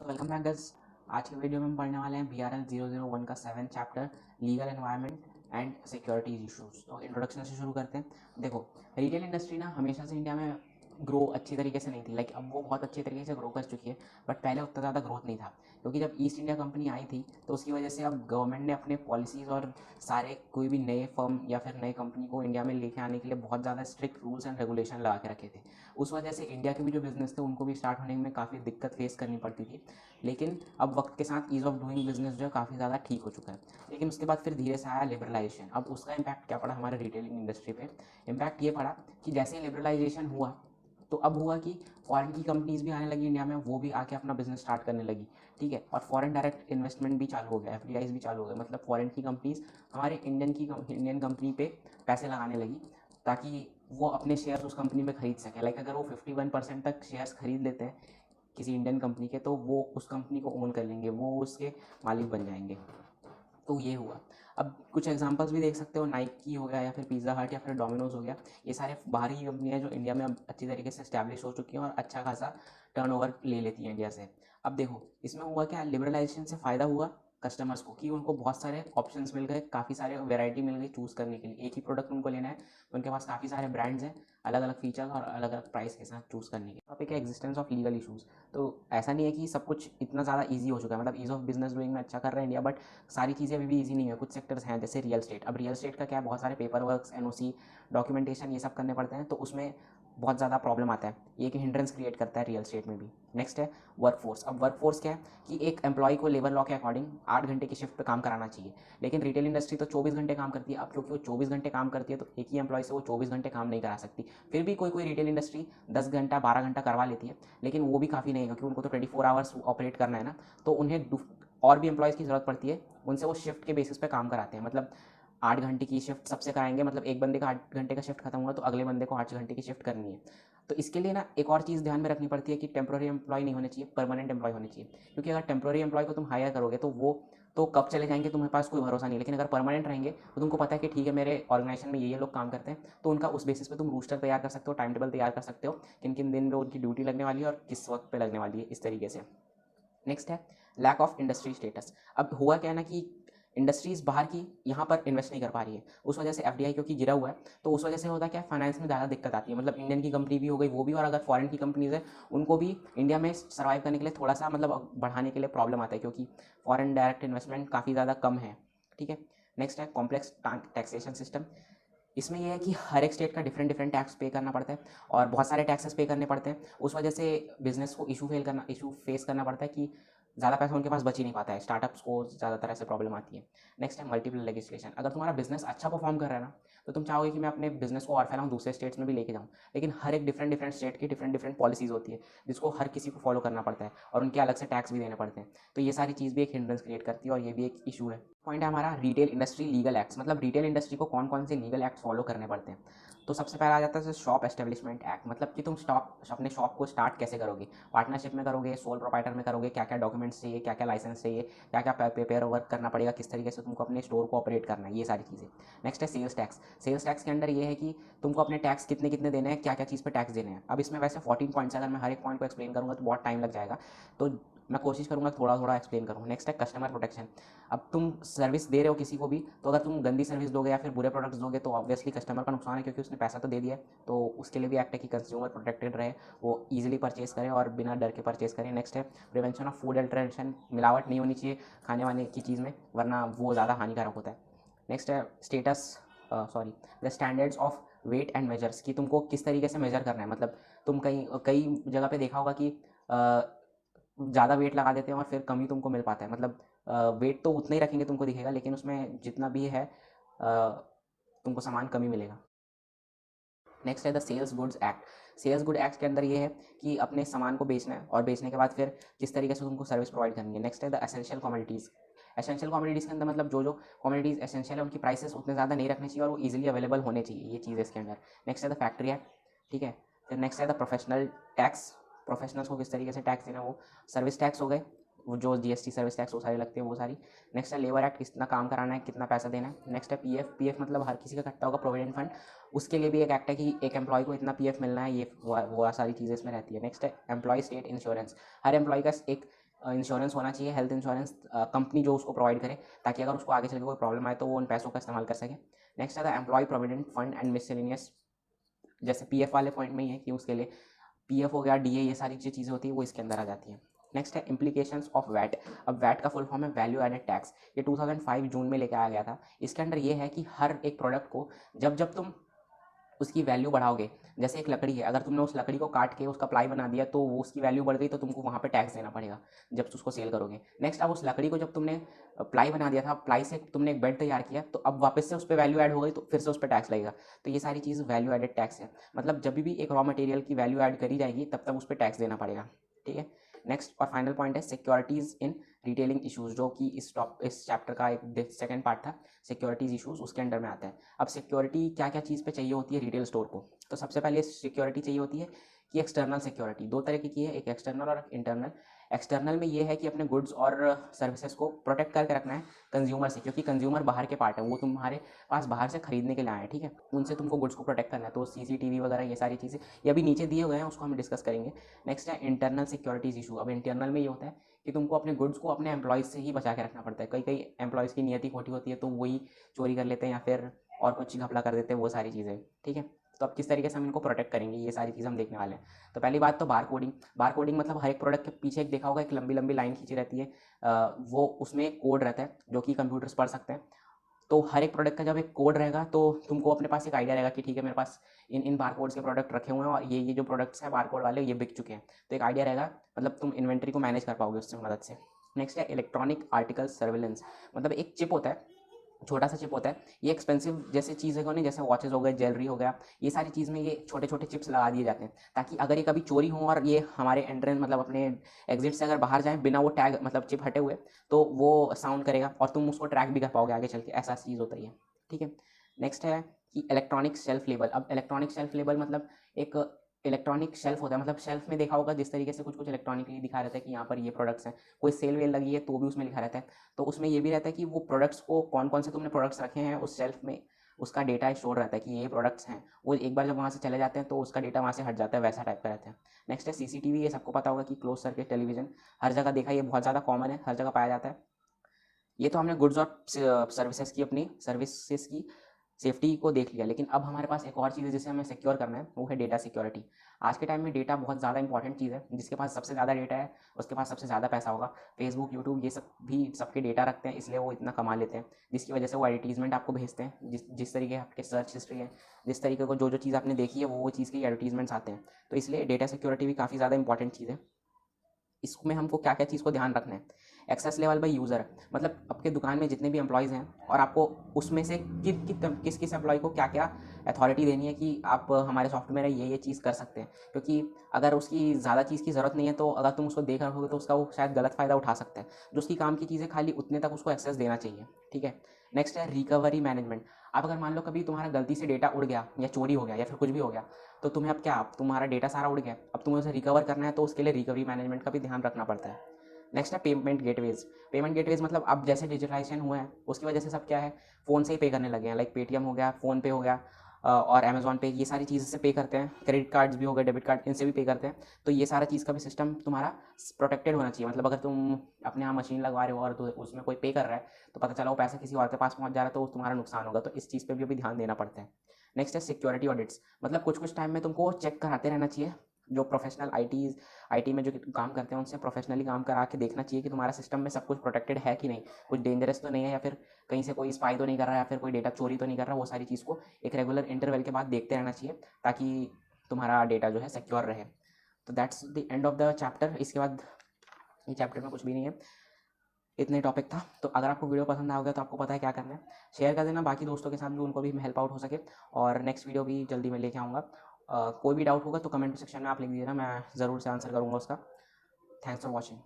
तो welcome back guys. आज की वीडियो में हम पढ़ने वाले हैं BRL 001 का 7th chapter legal environment and securities issues. तो इंट्रोडक्शन से शुरू करते हैं। देखो, रिटेल इंडस्ट्री ना हमेशा से इंडिया में ग्रो अच्छी तरीके से नहीं थी। लाइक अब वो बहुत अच्छी तरीके से ग्रो कर चुकी है, बट पहले उतना ज़्यादा ग्रोथ नहीं था, क्योंकि जब ईस्ट इंडिया कंपनी आई थी तो उसकी वजह से अब गवर्नमेंट ने अपने पॉलिसीज़ और सारे कोई भी नए फर्म या फिर नए कंपनी को इंडिया में लेके आने के लिए बहुत ज़्यादा स्ट्रिक्ट रूल्स एंड रेगुलेशन लगा के रखे थे। उस वजह से इंडिया के भी जो बिजनेस थे उनको भी स्टार्ट होने में काफ़ी दिक्कत फेस करनी पड़ती थी। लेकिन अब वक्त के साथ ईज़ ऑफ डूइंग बिजनेस जो है काफ़ी ज़्यादा ठीक हो चुका है। लेकिन उसके बाद फिर धीरे से आया लिबरलाइजेशन। अब उसका इम्पैक्ट क्या पड़ा हमारे रिटेलिंग इंडस्ट्री पे? इम्पैक्ट ये पड़ा कि जैसे ही लिबरलाइजेशन हुआ तो अब हुआ कि फॉरेन की कंपनीज भी आने लगी इंडिया में, वो भी आके अपना बिजनेस स्टार्ट करने लगी। ठीक है, और फॉरेन डायरेक्ट इन्वेस्टमेंट भी चालू हो गया, FDIs भी चालू हो गए। मतलब फॉरेन की कंपनीज हमारे इंडियन कंपनी पे पैसे लगाने लगी, ताकि वो अपने शेयर्स उस कंपनी में खरीद सके। लाइक अगर वो 51% तक शेयर्स खरीद लेते हैं किसी इंडियन कंपनी के, तो वो उस कंपनी को ओन कर लेंगे, वो उसके मालिक बन जाएंगे। तो ये हुआ। अब कुछ एग्जांपल्स भी देख सकते हो, नाइकी हो गया या फिर पिज़्ज़ा हट या फिर डोमिनोज हो गया। ये सारे बाहरी कंपनियां जो इंडिया में अब अच्छी तरीके से स्टैब्लिश हो चुकी हैं और अच्छा खासा टर्नओवर ले लेती हैं इंडिया से। अब देखो, इसमें हुआ क्या, लिबरलाइजेशन से फ़ायदा हुआ कस्टमर्स को, कि उनको बहुत सारे ऑप्शंस मिल गए, काफ़ी सारे वैरायटी मिल गई चूज़ करने के लिए। एक ही प्रोडक्ट उनको लेना है तो उनके पास काफ़ी सारे ब्रांड्स हैं, अलग अलग फीचर्स और अलग अलग प्राइस के साथ चूज़ करने के। टॉपिक है एग्जिस्टेंस ऑफ लीगल इशूज़। तो ऐसा नहीं है कि सब कुछ इतना ज़्यादा ईजी हो चुका है, मतलब ईज़ ऑफ बिजनेस डूइंग में अच्छा कर रहे हैं इंडिया, बट सारी चीज़ें अभी भी ईजी नहीं है। कुछ सेक्टर्स हैं जैसे रियल एस्टेट। अब रियल एस्टेट का क्या है, बहुत सारे पेपर वर्क, NOC, डॉक्यूमेंटेशन, ये सब करने पड़ते हैं, तो उसमें बहुत ज़्यादा प्रॉब्लम आता है। ये एक हिंड्रेंस क्रिएट करता है रियल एस्टेट में भी। नेक्स्ट है वर्कफोर्स। अब वर्कफोर्स क्या है कि एक एम्प्लॉय को लेबर लॉ के अकॉर्डिंग 8 घंटे की शिफ्ट पे काम कराना चाहिए, लेकिन रिटेल इंडस्ट्री तो 24 घंटे काम करती है। अब क्योंकि वो 24 घंटे काम करती है तो एक ही एम्प्लॉय से वो 24 घंटे काम नहीं करा सकती। फिर भी कोई कोई रिटेल इंडस्ट्री 10 घंटा 12 घंटा करवा लेती है, लेकिन वो भी काफ़ी नहीं है, क्योंकि उनको तो 24 आवर्स ऑपरेट करना है ना। तो उन्हें और भी एम्प्लॉयज़ की ज़रूरत पड़ती है, उनसे वो शिफ्ट के बेसिस पे काम कराते हैं। मतलब 8 घंटे की शिफ्ट सबसे कराएंगे, मतलब एक बंदे का 8 घंटे का शिफ्ट खत्म हुआ तो अगले बंदे को 8 घंटे की शिफ्ट करनी है। तो इसके लिए ना एक और चीज़ ध्यान में रखनी पड़ती है कि टेम्प्रोरी एम्प्लॉय नहीं होने चाहिए, परमानेंट एम्प्लॉय होने चाहिए। क्योंकि अगर टेम्प्रोरी एम्प्लॉय को तुम हायर करोगे तो वो तो कब चले जाएंगे तुम्हारे पास कोई भरोसा नहीं। लेकिन अगर परमानेंट रहेंगे तो तुमको पता है कि ठीक है, मेरे ऑर्गेनाइजेशन में ये लोग काम करते हैं, तो उनका उस बेसिस पे तुम रूस्टर तैयार कर सकते हो, टाइम टेबल तैयार कर सकते हो, किन किन दिन में उनकी ड्यूटी लगने वाली है और किस वक्त पे लगने वाली है, इस तरीके से। नेक्स्ट है लैक ऑफ इंडस्ट्री स्टेटस। अब हुआ क्या है ना कि इंडस्ट्रीज बाहर की यहाँ पर इन्वेस्ट नहीं कर पा रही है, उस वजह से FDI क्योंकि गिरा हुआ है, तो उस वजह से होता क्या है, फाइनेंस में ज़्यादा दिक्कत आती है। मतलब इंडियन की कंपनी भी हो गई वो भी, और अगर फॉरेन की कंपनीज है उनको भी इंडिया में सर्वाइव करने के लिए थोड़ा सा, मतलब बढ़ाने के लिए प्रॉब्लम आता है, क्योंकि फॉरेन डायरेक्ट इन्वेस्टमेंट काफ़ी ज़्यादा कम है। ठीक है। नेक्स्ट है कॉम्प्लेक्स टैक्सेशन सिस्टम। इसमें यह है कि हर एक स्टेट का डिफरेंट डिफरेंट टैक्स पे करना पड़ता है, और बहुत सारे टैक्सेस पे करने पड़ते हैं। उस वजह से बिजनेस को इशू फेस करना पड़ता है कि ज़्यादा पैसा उनके पास बच ही नहीं पाता है, स्टार्टअप्स को ज़्यादातर ऐसे प्रॉब्लम आती है। नेक्स्ट है मल्टीपल लेजिस्लेशन। अगर तुम्हारा बिजनेस अच्छा परफॉर्म कर रहा है ना, तो तुम चाहोगे कि मैं अपने बिजनेस को और फैलाऊँ, दूसरे स्टेट्स में भी लेके जाऊँ, लेकिन हर एक डिफरेंट डिफरेंट स्टेट की डिफरेंट डिफरेंट पॉलिसीज़ होती है, जिसको हर किसी को फॉलो करना पड़ता है, और उनके अलग से टैक्स भी देने पड़ते हैं। तो ये सारी चीज़ भी एक हिंड्रेंस क्रिएट करती है, और ये भी एक इशू है। पॉइंट है हमारा रिटेल इंडस्ट्री लीगल एक्ट्स। मतलब रिटेल इंडस्ट्री को कौन कौन से लीगल एक्ट फॉलो करने पड़ते हैं। तो सबसे पहला आ जाता है शॉप एस्टेब्लिशमेंट एक्ट। मतलब कि तुम अपने शॉप को स्टार्ट कैसे करोगे, पार्टनरशिप में करोगे, सोल प्रोप्राइटर में करोगे, क्या क्या डॉक्यूमेंट्स चाहिए, क्या क्या लाइसेंस चाहिए, क्या क्या पेपर वर्क करना पड़ेगा, किस तरीके से तुमको अपने स्टोर को ऑपरेट करना है, ये सारी चीज़ें। नेक्स्ट है सेल्स टैक्स। सेल्स टैक्स के अंदर ये है कि तुमको अपने टैक्स कितने कितने देने हैं, क्या क्या चीज़ पे टैक्स देने हैं। अब इसमें वैसे 14 पॉइंट्स, अगर मैं हर एक पॉइंट को एक्सप्लेन करूँगा तो बहुत टाइम लग जाएगा, तो मैं कोशिश करूँगा थोड़ा थोड़ा एक्सप्लेन करूँ। नेक्स्ट है कस्टमर प्रोटेक्शन। अब तुम सर्विस दे रहे हो किसी को भी, तो अगर तुम गंदी सर्विस दोगे या फिर बुरे प्रोडक्ट्स दोगे तो ऑब्वियसली कस्टमर का नुकसान है, क्योंकि उसने पैसा तो दे दिया है। तो उसके लिए भी एक्ट है कि कंज्यूमर प्रोटेक्टेड रहे, वो ईजिली परचेज करें और बिना डर के परचेज करें। नेक्स्ट है प्रिवेंशन ऑफ फूड अल्ट्रेशन। मिलावट नहीं होनी चाहिए खाने वाने की चीज़ में, वरना वो ज़्यादा हानिकारक होता है। नेक्स्ट है status sorry the standards of weight and measures, कि तुमको किस तरीके से मेजर करना है। मतलब तुम कई कई जगह पे देखा होगा कि ज़्यादा वेट लगा देते हैं और फिर कम ही तुमको मिल पाता है। मतलब वेट तो उतना ही रखेंगे तुमको दिखेगा, लेकिन उसमें जितना भी है तुमको सामान कम ही मिलेगा। नेक्स्ट है the sales goods act. Sales good act के अंदर ये है कि अपने सामान को बेचना है, और बेचने के बाद फिर किस तरीके से तुमको सर्विस प्रोवाइड करनी है। नेक्स्ट है the essential commodities. Essential commodities के अंदर मतलब जो जो कमोडिटीज़ एसेंशियल है उनकी प्राइसेस उतने ज़्यादा नहीं रखनी चाहिए, और वो ईजिली अवेलेबल होने चाहिए, ये चीज़ इसके अंदर। नेक्स्ट है द फैक्ट्री एक्ट। ठीक है। फिर नेक्स्ट है द प्रोफेशनल टैक्स। प्रोफेशनल्स को किस तरीके से टैक्स देना, वो सर्विस टैक्स हो गए, वो जो GST सर्विस टैक्स वो सारी लगती है वो सारी। नेक्स्ट है लेबर एक्ट, कितना काम कराना है, कितना पैसा देना है। नेक्स्ट है PF मतलब हर किसी का इकट्ठा होगा प्रोविडेंट फंड, उसके लिए भी एक एक्ट है कि एक एम्प्लॉय को इतना PF मिलना है, ये वो सारी चीज़ें इसमें रहती है। नेक्स्ट है एम्प्लॉय स्टेट इंश्योरेंस। हर एम्प्लॉय का एक इंश्योरेंस होना चाहिए, हेल्थ इंश्योरेंस कंपनी जो उसको प्रोवाइड करे, ताकि अगर उसको आगे चल के कोई प्रॉब्लम आए तो वो उन पैसों का इस्तेमाल कर सके। नेक्स्ट आता है employ provident fund and miscellaneous, जैसे पीएफ वाले पॉइंट में ही है कि उसके लिए पीएफ हो गया, डीए, ये सारी जो चीज़ें होती है वो इसके अंदर आ जाती हैं। नेक्स्ट है इम्प्लीकेशंस ऑफ वैट। अब वैट का फुल फॉर्म है वैल्यू एडेड टैक्स, ये 2005 जून में लेके आया गया था। इसके अंदर ये है कि हर एक प्रोडक्ट को जब जब तुम उसकी वैल्यू बढ़ाओगे, जैसे एक लकड़ी है, अगर तुमने उस लकड़ी को काट के उसका प्लाई बना दिया तो वो उसकी वैल्यू बढ़ गई, तो तुमको वहाँ पे टैक्स देना पड़ेगा जब उसको सेल करोगे। नेक्स्ट, अब उस लकड़ी को जब तुमने प्लाई बना दिया था, प्लाई से तुमने एक बेड तैयार किया, तो अब वापस से उस पर वैल्यू ऐड हो गई तो फिर से उस पर टैक्स लगेगा। तो ये सारी चीज़ वैल्यू एडेड टैक्स है, मतलब जब भी एक रॉ मटेरियल की वैल्यू ऐड करी जाएगी तब तब उस पर टैक्स देना पड़ेगा। ठीक है। नेक्स्ट और फाइनल पॉइंट है सिक्योरिटीज़ इन रिटेलिंग इशूज़, जो कि इस चैप्टर का एक सेकंड पार्ट था, सिक्योरिटीज़ इशूज़, उसके अंडर में आता है। अब सिक्योरिटी क्या क्या चीज़ पे चाहिए होती है रिटेल स्टोर को, तो सबसे पहले सिक्योरिटी चाहिए होती है कि एक्सटर्नल सिक्योरिटी दो तरह की है, एक एक्सटर्नल और एक इंटरनल। एक्सटर्नल में ये है कि अपने गुड्स और सर्विसेज को प्रोटेक्ट करके रखना है कंज्यूमर से, क्योंकि कंज्यूमर बाहर के पार्ट है, वो तुम्हारे पास बाहर से खरीदने के लिए आए हैं, ठीक है, उनसे तुमको गुड्स को प्रोटेक्ट करना है। तो सीसीटीवी वगैरह ये सारी चीज़ें ये अभी नीचे दिए हुए हैं, उसको हम डिस्कस करेंगे। नेक्स्ट है इंटरनल सिक्योरिटीज़ इशू। अब इंटरनल में ये होता है कि तुमको अपने गुड्स को अपने एम्प्लॉयज़ से ही बचा के रखना पड़ता है। कई कई एम्प्लॉयज़ की नियति खोटी होती है, तो वही चोरी कर लेते हैं या फिर और कुछ घपला कर देते हैं, वो सारी चीज़ें। ठीक है, तो अब किस तरीके से हम इनको प्रोटेक्ट करेंगे, ये सारी चीज़ हम देखने वाले हैं। तो पहली बात तो बार कोडिंग। बार कोडिंग मतलब हर एक प्रोडक्ट के पीछे एक देखा होगा, एक लंबी लंबी लाइन खींची रहती है, वो उसमें एक कोड रहता है जो कि कंप्यूटर्स पढ़ सकते हैं। तो हर एक प्रोडक्ट का जब एक कोड रहेगा तो तुमको अपने पास एक आइडिया रहेगा कि ठीक है, मेरे पास इन इन बार कोड्स के प्रोडक्ट रखे हुए हैं और ये जो प्रोडक्ट्स हैं बार कोड वाले ये बिक चुके हैं, तो एक आइडिया रहेगा, मतलब तुम इन्वेंट्री को मैनेज कर पाओगे उससे मदद से। नेक्स्ट है इलेक्ट्रॉनिक आर्टिकल सर्विलेंस। मतलब एक चिप होता है, छोटा सा चिप होता है, ये एक्सपेंसिव जैसे चीज़ है नहीं, जैसे वॉचेस हो गए, ज्वेलरी हो गया, ये सारी चीज़ में ये छोटे छोटे चिप्स लगा दिए जाते हैं, ताकि अगर ये कभी चोरी हो और ये हमारे एंट्रेंस मतलब अपने एग्जिट से अगर बाहर जाए बिना वो टैग मतलब चिप हटे हुए, तो वो साउंड करेगा और तुम उसको ट्रैक भी कर पाओगे आगे चल के, ऐसा चीज़ होता ही है। ठीक है। नेक्स्ट है कि इलेक्ट्रॉनिक शेल्फ लेबल। अब इलेक्ट्रॉनिक शेल्फ लेबल मतलब एक इलेक्ट्रॉनिक शेल्फ होता है, मतलब शेल्फ में देखा होगा जिस तरीके से कुछ कुछ इलेक्ट्रॉनिकली दिखा रहता है कि यहाँ पर ये प्रोडक्ट्स हैं, कोई सेल वेल लगी है तो भी उसमें लिखा रहता है। तो उसमें ये भी रहता है कि वो प्रोडक्ट्स को कौन कौन से तुमने प्रोडक्ट्स रखे हैं उस शेल्फ में, उसका डेटा स्टोर रहता है कि ये प्रोडक्ट्स हैं, वो एक बार जब वहाँ से चले जाते हैं तो उसका डेटा वहाँ से हट जाता है, वैसा टाइप का रहता है। नेक्स्ट है सीसीटीवी। ये सबको पता होगा कि क्लोज सर्किट टेलीविजन, हर जगह देखा, ये बहुत ज़्यादा कॉमन है, हर जगह पाया जाता है। ये तो हमने गुड्स और सर्विसेज की, अपनी सर्विसेज की सेफ्टी को देख लिया, लेकिन अब हमारे पास एक और चीज़ है जिसे हमें सिक्योर करना है, वो है डेटा सिक्योरिटी। आज के टाइम में डेटा बहुत ज़्यादा इंपॉर्टेंट चीज़ है, जिसके पास सबसे ज़्यादा डेटा है उसके पास सबसे ज़्यादा पैसा होगा। फेसबुक, यूट्यूब, ये सब भी सबके डेटा रखते हैं, इसलिए वो इतना कमा लेते हैं, जिसकी वजह से वो एडवर्टीजमेंट आपको भेजते हैं, जिस तरीके आपके सर्च हिस्ट्री है, जिस तरीके को जो जो चीज़ आपने देखी है वो चीज़ के एडवर्टीजमेंट्स आते हैं। तो इसलिए डेटा सिक्योरिटी भी काफ़ी ज़्यादा इंपॉर्टेंट चीज़ है। इसमें हमको क्या क्या चीज़ को ध्यान रखना है। एक्सेस लेवल बाय यूज़र, मतलब आपके दुकान में जितने भी एम्प्लॉयज़ हैं और आपको उसमें से किस किस एम्प्लॉय को क्या क्या अथॉरिटी देनी है कि आप हमारे सॉफ्टवेयर में ये चीज़ कर सकते हैं, क्योंकि अगर उसकी ज़्यादा चीज़ की ज़रूरत नहीं है तो अगर तुम उसको देख रखोगे तो उसका वो शायद गलत फ़ायदा उठा सकता है। जो उसकी काम की चीज़ें खाली उतने तक उसको एक्सेस देना चाहिए। ठीक है। नेक्स्ट है रिकवरी मैनेजमेंट। अब अगर मान लो कभी तुम्हारा गलती से डेटा उड़ गया या चोरी हो गया या फिर कुछ भी हो गया, तो तुम्हें अब क्या, अब तुम्हारा डेटा सारा उड़ गया, अब तुम्हें उसे रिकवर करना है, तो उसके लिए रिकवरी मैनेजमेंट का भी ध्यान रखना पड़ता है। नेक्स्ट है पेमेंट गेटवेज। पेमेंट गेटवेज मतलब अब जैसे डिजिटलाइजेशन हुआ है उसकी वजह से सब क्या है, फ़ोन से ही पे करने लगे हैं, लाइक पेटीएम हो गया, फ़ोन पे हो गया, और अमेजॉन पे, ये सारी चीज़ से पे करते हैं। क्रेडिट कार्ड्स भी हो गए, डेबिट कार्ड, इनसे भी पे करते हैं। तो ये सारा चीज़ का भी सिस्टम तुम्हारा प्रोटेक्टेड होना चाहिए, मतलब अगर तुम अपने यहाँ मशीन लगवा रहे हो और तो उसमें कोई पे कर रहा है तो पता चला वो पैसा किसी और के पास पहुँच जा रहा है तो तुम्हारा नुकसान होगा, तो इस चीज़ पर भी अभी ध्यान देना पड़ता है। नेक्स्ट है सिक्योरिटी ऑडिट्स। मतलब कुछ कुछ टाइम में तुमको चेक कराते रहना चाहिए, जो प्रोफेशनल आईटी में जो काम करते हैं उनसे प्रोफेशनली काम करा के देखना चाहिए कि तुम्हारा सिस्टम में सब कुछ प्रोटेक्टेड है कि नहीं, कुछ डेंजरस तो नहीं है, या फिर कहीं से कोई स्पाई तो नहीं कर रहा है, या फिर कोई डेटा चोरी तो नहीं कर रहा। वो सारी चीज़ को एक रेगुलर इंटरवल के बाद देखते रहना चाहिए, ताकि तुम्हारा डेटा जो है सिक्योर रहे। तो that's the end of the chapter. इसके बाद ये चैप्टर में कुछ भी नहीं है, इतने टॉपिक था। तो अगर आपको वीडियो पसंद आ गया तो आपको पता है क्या करना है, शेयर कर देना बाकी दोस्तों के साथ भी, उनको भी हेल्प आउट हो सके। और नेक्स्ट वीडियो भी जल्दी मैं लेके आऊँगा। कोई भी डाउट होगा तो कमेंट सेक्शन में आप लिख दीजिएगा, मैं ज़रूर से आंसर करूँगा उसका। Thanks for watching.